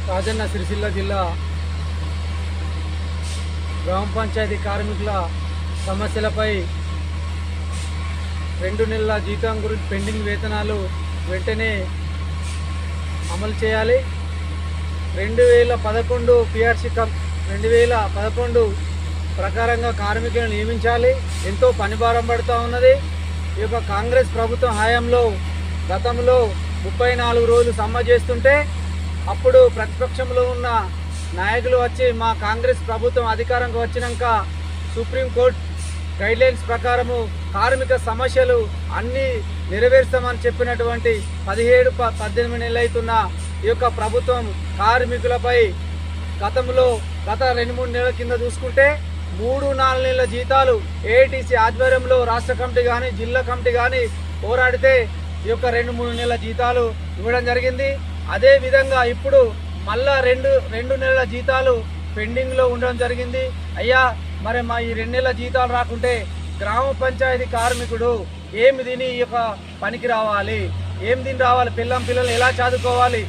రాజన్న సిరిసిల్ల జిల్లా గ్రామ పంచాయతీ కార్మికుల సమస్యలపై 2 నెలల జీతం గురించి పెండింగ్ వేతనాలు వెంటనే అమలు చేయాలి. 2011 పిఆర్సీ 2011 ప్రకారంగా కార్మికులను నియమించాలి. ఎంతో పనిభారం పడుతూ ఉన్నది. ఈ యొక్క కాంగ్రెస్ ప్రభుత్వం హయాంలో గతంలో 34 రోజులు సమ్మె చేస్తుంటే అప్పుడు ప్రతిపక్షంలో ఉన్న నాయకులు వచ్చి మా కాంగ్రెస్ ప్రభుత్వం అధికారంగా వచ్చినాక సుప్రీంకోర్టు గైడ్లైన్స్ ప్రకారము కార్మిక సమస్యలు అన్నీ నెరవేర్స్తామని చెప్పినటువంటి 17-18 నెలలు అవుతున్న ఈ యొక్క ప్రభుత్వం కార్మికులపై గత 2-3 నెలల కింద చూసుకుంటే 3-4 నెలల జీతాలు ఏఐటీసీ ఆధ్వర్యంలో రాష్ట్ర కమిటీ కానీ జిల్లా కమిటీ కానీ పోరాడితే ఈ యొక్క 2-3 నెలల జీతాలు ఇవ్వడం జరిగింది. అదేవిధంగా ఇప్పుడు మళ్ళా 2 నెలల జీతాలు పెండింగ్లో ఉండడం జరిగింది. అయ్యా మరి మా ఈ 2 నెలల జీతాలు రాకుంటే గ్రామ పంచాయతీ కార్మికుడు ఏమి తిని ఈ యొక్క పనికి రావాలి, ఏం తిని రావాలి, పిల్లలు ఎలా చదువుకోవాలి?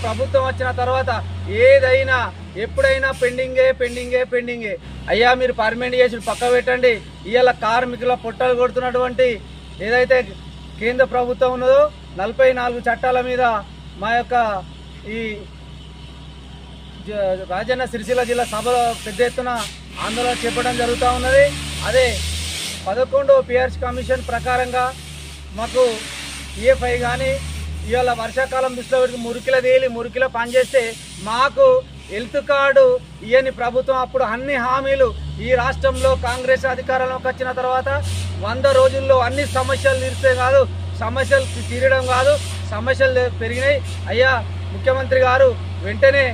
ప్రభుత్వం వచ్చిన తర్వాత ఏదైనా ఎప్పుడైనా పెండింగే. అయ్యా మీరు పర్మనెంట్ చేసి పక్క పెట్టండి. ఇవాళ కార్మికుల పొట్టలు కొడుతున్నటువంటి ఏదైతే కేంద్ర ప్రభుత్వం ఉన్నదో 44 చట్టాల మీద మా యొక్క ఈ రాజన్న సిరిసిల్ల జిల్లా సభలో పెద్ద ఎత్తున ఆందోళన చేపట్టడం జరుగుతూ ఉన్నది. అదే 11వ పిఆర్సీ కమిషన్ ప్రకారంగా మాకు ఈఎఫ్ఐ కానీ ఇవాళ వర్షాకాలం దృష్టిలో పెట్టి మురికిలో పనిచేస్తే మాకు హెల్త్ కార్డు ఇవన్నీ ప్రభుత్వం అప్పుడు అన్ని హామీలు ఈ రాష్ట్రంలో కాంగ్రెస్ అధికారంలోకి వచ్చిన తర్వాత 100 రోజుల్లో అన్ని సమస్యలు తీరితే కాదు, సమస్యలు తీరడం కాదు, సమస్యలు పెరిగినాయి. అయ్యా ముఖ్యమంత్రి గారు వెంటనే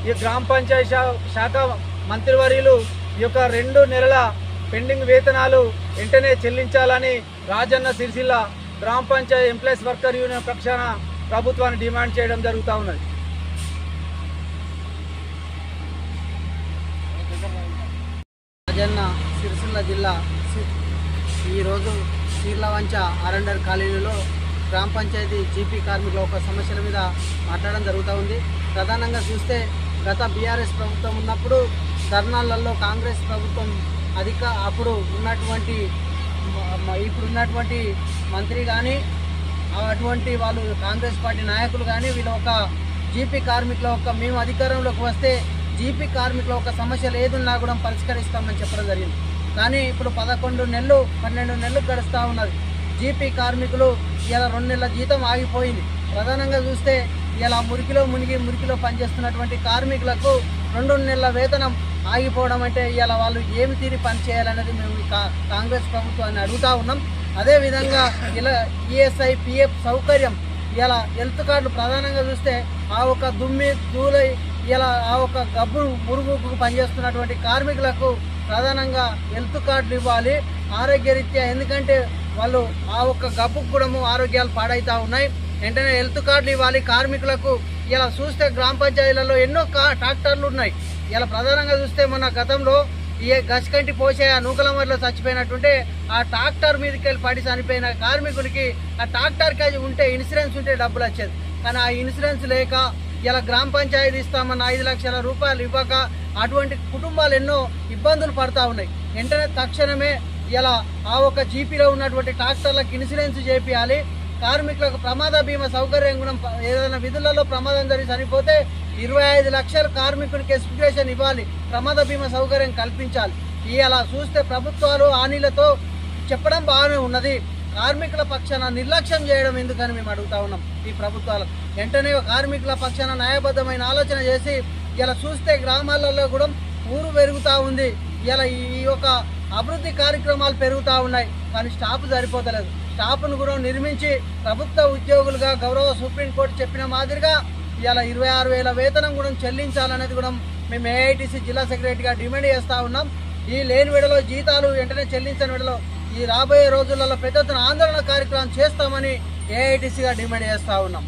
ఈ గ్రామ పంచాయతీ శాఖ మంత్రివర్యులు ఈ యొక్క 2 నెలల పెండింగ్ వేతనాలు వెంటనే చెల్లించాలని రాజన్న సిరిసిల్ల గ్రామ పంచాయతీ ఎంప్లాయీస్ వర్కర్ యూనియన్ పక్షాన ప్రభుత్వాన్ని డిమాండ్ చేయడం జరుగుతూ ఉన్నది. రాజన్న సిరిసిల్ల జిల్లా ఈరోజు చీర్లవంచ ఆరండర్ కాలనీలో గ్రామ పంచాయతీ జీపీ కార్మికుల ఒక సమస్యల మీద మాట్లాడడం జరుగుతూ ఉంది. ప్రధానంగా చూస్తే గత బీఆర్ఎస్ ప్రభుత్వం ఉన్నప్పుడు ధర్నాలలో కాంగ్రెస్ ప్రభుత్వం అప్పుడు ఇప్పుడున్నటువంటి మంత్రి కానీ అటువంటి వాళ్ళు కాంగ్రెస్ పార్టీ నాయకులు కానీ వీళ్ళ ఒక జీపీ కార్మికుల మేము అధికారంలోకి వస్తే జీపీ కార్మికుల ఒక సమస్యలు ఏదున్నా కూడా పరిష్కరిస్తామని చెప్పడం జరిగింది. కానీ ఇప్పుడు 11 నెలలు 12 నెలలు గడుస్తూ ఉన్నది. జీపీ కార్మికులు ఇలా 2 నెలల జీతం ఆగిపోయింది. ప్రధానంగా చూస్తే ఇలా మురికిలో పనిచేస్తున్నటువంటి కార్మికులకు 2 నెలల వేతనం ఆగిపోవడం అంటే ఇలా వాళ్ళు ఏమి తీరి పని చేయాలనేది మేము కాంగ్రెస్ ప్రభుత్వాన్ని అడుగుతూ ఉన్నాం. అదేవిధంగా ఇలా ఈఎస్ఐ పిఎఫ్ సౌకర్యం ఇలా హెల్త్ కార్డులు ప్రధానంగా చూస్తే ఆ ఒక దూలై ఇలా ఆ ఒక మురుగుకు పనిచేస్తున్నటువంటి కార్మికులకు ప్రధానంగా హెల్త్ కార్డులు ఇవ్వాలి ఆరోగ్యరీత్యా. ఎందుకంటే వాళ్ళు ఆ ఒక్క గబ్బుకు కూడా ఆరోగ్యాలు పాడైతా ఉన్నాయి. వెంటనే హెల్త్ కార్డులు ఇవ్వాలి కార్మికులకు. ఇలా చూస్తే గ్రామ పంచాయతీలలో ఎన్నో ట్రాక్టర్లు ఉన్నాయి. ఇలా ప్రధానంగా చూస్తే మొన్న గతంలో ఈ గసికంటి పోసే ఆ నూకలమరిలో చచ్చిపోయినట్టుంటే ఆ ట్రాక్టర్ మీదకి వెళ్ళి పడి చనిపోయిన కార్మికునికి ఆ ట్రాక్టర్కి ఉంటే ఇన్సూరెన్స్ ఉంటే డబ్బులు వచ్చేది. కానీ ఆ ఇన్సూరెన్స్ లేక ఇలా గ్రామ పంచాయతీ ఇస్తామన్న 5 లక్షల రూపాయలు ఇవ్వక అటువంటి కుటుంబాలు ఎన్నో ఇబ్బందులు పడతా ఉన్నాయి. వెంటనే తక్షణమే ఇలా ఆ ఒక జీపీలో ఉన్నటువంటి ట్రాక్టర్లకు ఇన్సూరెన్స్ చేపియాలి. కార్మికులకు ప్రమాద బీమా సౌకర్యం కూడా ఏదైనా విధులలో ప్రమాదం జరిగి చనిపోతే 25 లక్షల కార్మికునికి ఎక్స్ప్రెషన్ ఇవ్వాలి, ప్రమాద బీమా సౌకర్యం కల్పించాలి. ఇలా చూస్తే ప్రభుత్వాలు హామీలతో చెప్పడం బాగానే ఉన్నది, కార్మికుల పక్షాన నిర్లక్ష్యం చేయడం ఎందుకని మేము అడుగుతా ఉన్నాం ఈ ప్రభుత్వాలకు. వెంటనే కార్మికుల పక్షాన న్యాయబద్ధమైన ఆలోచన చేసి ఇలా చూస్తే గ్రామాలలో కూడా ఊరు పెరుగుతూ ఉంది. ఇలా ఈ యొక్క అభివృద్ధి కార్యక్రమాలు పెరుగుతూ ఉన్నాయి. కానీ స్టాఫ్ సరిపోతలేదు. స్టాఫ్ను కూడా నిర్మించి ప్రభుత్వ ఉద్యోగులుగా గౌరవ సుప్రీంకోర్టు చెప్పిన మాదిరిగా ఇలా 26,000 వేతనం కూడా చెల్లించాలనేది కూడా మేము ఏఐటీసీ జిల్లా సెక్రటరీగా డిమాండ్ చేస్తూ ఉన్నాం. ఈ లేని విడలో జీతాలు వెంటనే చెల్లించని విడలో ఈ రాబోయే రోజులలో పెద్ద ఎత్తున ఆందోళన కార్యక్రమం చేస్తామని ఏఐటీసీగా డిమాండ్ చేస్తూ ఉన్నాం.